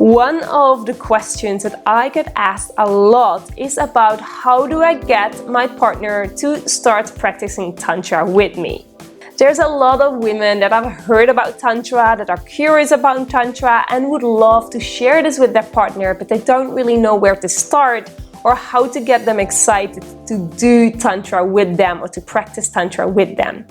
One of the questions that I get asked a lot is about how do I get my partner to start practicing Tantra with me. There's a lot of women that have heard about Tantra, that are curious about Tantra and would love to share this with their partner, but they don't really know where to start or how to get them excited to do Tantra with them or to practice Tantra with them.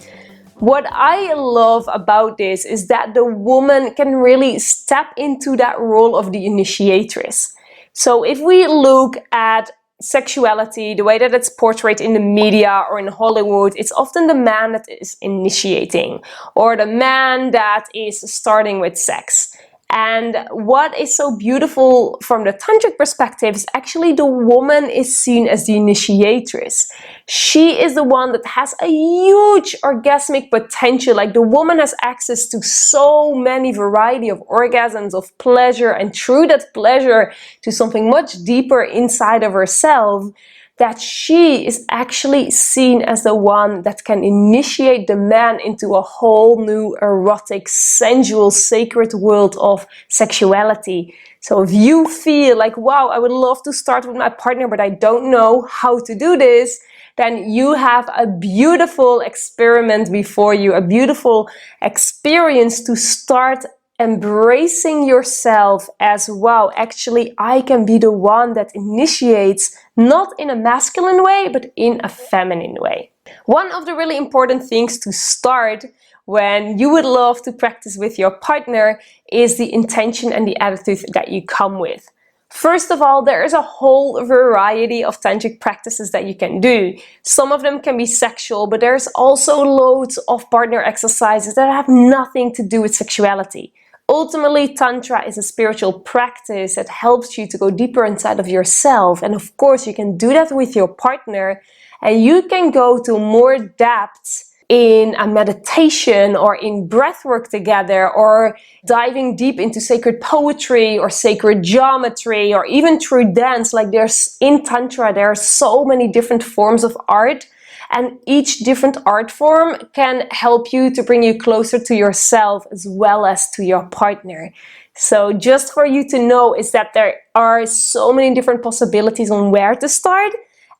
What I love about this is that the woman can really step into that role of the initiatress. So if we look at sexuality, the way that it's portrayed in the media or in Hollywood, it's often the man that is initiating or the man that is starting with sex. And what is so beautiful from the tantric perspective is actually the woman is seen as the initiatress. She is the one that has a huge orgasmic potential. Like, the woman has access to so many variety of orgasms, of pleasure, and through that pleasure to something much deeper inside of herself, that she is actually seen as the one that can initiate the man into a whole new erotic, sensual, sacred world of sexuality. So if you feel like, wow, I would love to start with my partner, but I don't know how to do this, then you have a beautiful experiment before you, a beautiful experience to start embracing yourself as, wow, actually I can be the one that initiates, not in a masculine way, but in a feminine way. One of the really important things to start when you would love to practice with your partner is the intention and the attitude that you come with. First of all, there is a whole variety of tantric practices that you can do. Some of them can be sexual, but there's also loads of partner exercises that have nothing to do with sexuality. Ultimately, Tantra is a spiritual practice that helps you to go deeper inside of yourself. And of course, you can do that with your partner, and you can go to more depths in a meditation or in breath work together, or diving deep into sacred poetry or sacred geometry, or even through dance. Like, in Tantra, there are so many different forms of art, and each different art form can help you to bring you closer to yourself as well as to your partner. So just for you to know is that there are so many different possibilities on where to start.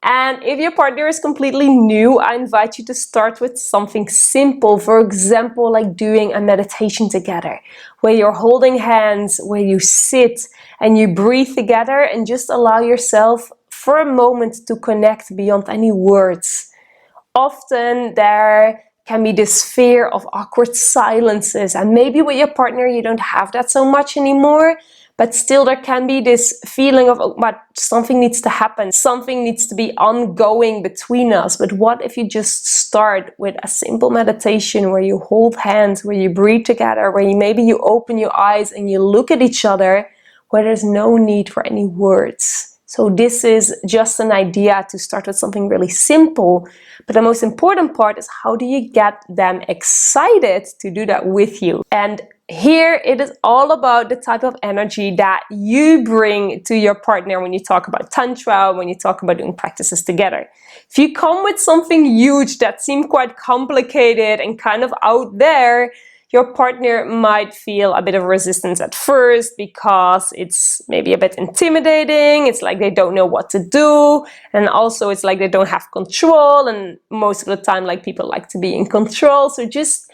And if your partner is completely new, I invite you to start with something simple. For example, like doing a meditation together, where you're holding hands, where you sit and you breathe together and just allow yourself for a moment to connect beyond any words. Often there can be this fear of awkward silences, and maybe with your partner you don't have that so much anymore, but still there can be this feeling of, oh, but something needs to happen, something needs to be ongoing between us. But what if you just start with a simple meditation where you hold hands, where you breathe together, where maybe you open your eyes and you look at each other, where there's no need for any words. So this is just an idea to start with something really simple. But the most important part is, how do you get them excited to do that with you? And here it is all about the type of energy that you bring to your partner when you talk about Tantra, when you talk about doing practices together. If you come with something huge that seems quite complicated and kind of out there, your partner might feel a bit of resistance at first because it's maybe a bit intimidating. It's like they don't know what to do. And also it's like they don't have control. And most of the time, like, people like to be in control. So just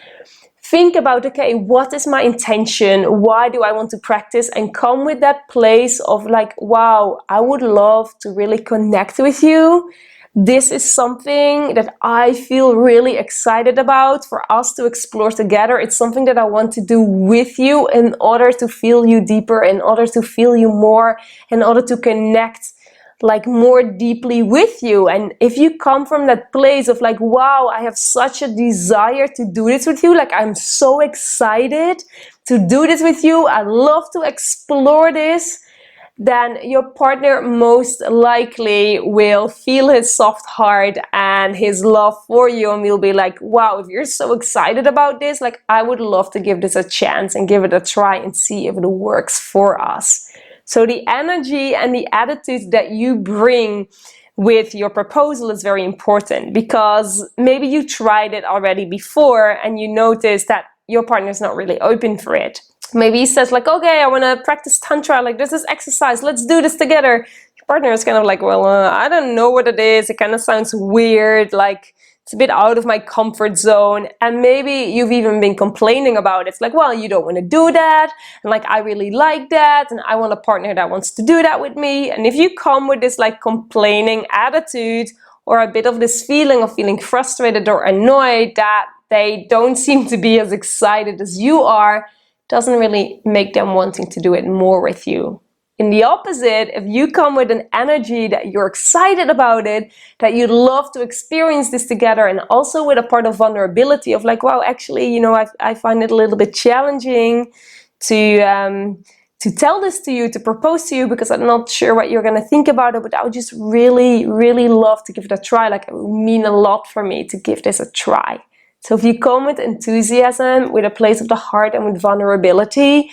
think about, okay, what is my intention? Why do I want to practice? And come with that place of like, wow, I would love to really connect with you. This is something that I feel really excited about for us to explore together. It's something that I want to do with you in order to feel you deeper, in order to feel you more, in order to connect like more deeply with you. And if you come from that place of like, wow, I have such a desire to do this with you, like I'm so excited to do this with you, I love to explore this, then your partner most likely will feel his soft heart and his love for you, and will be like, wow, if you're so excited about this, like I would love to give this a chance and give it a try and see if it works for us. So the energy and the attitude that you bring with your proposal is very important, because maybe you tried it already before and you notice that your partner is not really open for it. maybe he says like, okay, I want to practice Tantra, like this is exercise, let's do this together. Your partner is kind of like, well, I don't know what it is. It kind of sounds weird, like it's a bit out of my comfort zone. And maybe you've even been complaining about it. It's like, well, you don't want to do that. And like, I really like that. And I want a partner that wants to do that with me. And if you come with this like complaining attitude, or a bit of this feeling of feeling frustrated or annoyed that they don't seem to be as excited as you are, doesn't really make them wanting to do it more with you. In the opposite, if you come with an energy that you're excited about it, that you'd love to experience this together, and also with a part of vulnerability of like, wow, actually, you know, I find it a little bit challenging to tell this to you, to propose to you, because I'm not sure what you're going to think about it, but I would just really, really love to give it a try. Like, it would mean a lot for me to give this a try. So if you come with enthusiasm, with a place of the heart and with vulnerability,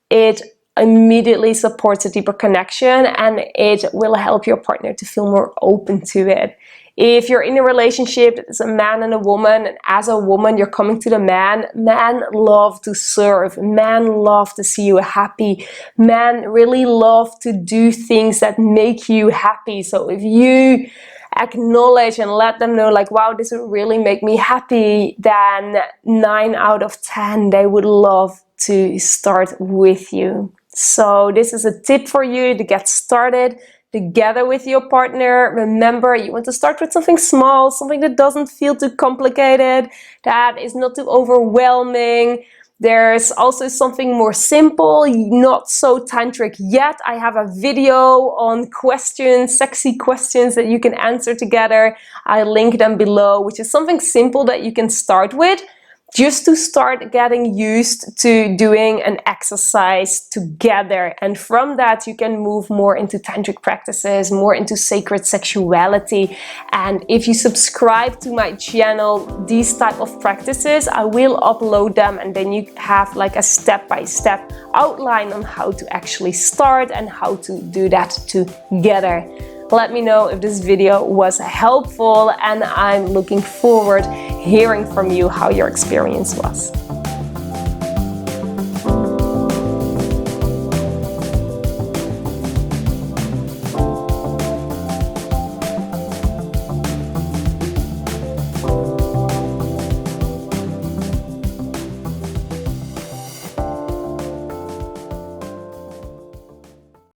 it immediately supports a deeper connection, and it will help your partner to feel more open to it. If you're in a relationship that is a man and a woman, and as a woman you're coming to the man, men love to serve, men love to see you happy, men really love to do things that make you happy. So if you acknowledge and let them know like, wow, this would really make me happy, then 9 out of 10 they would love to start with you. So this is a tip for you to get started together with your partner. Remember, you want to start with something small, something that doesn't feel too complicated, that is not too overwhelming. There's also something more simple, not so tantric yet. I have a video on questions, sexy questions that you can answer together. I link them below, which is something simple that you can start with, just to start getting used to doing an exercise together. And from that, you can move more into tantric practices, more into sacred sexuality. And if you subscribe to my channel, these type of practices, I will upload them, and then you have like a step-by-step outline on how to actually start and how to do that together. Let me know if this video was helpful, and I'm looking forward hearing from you how your experience was.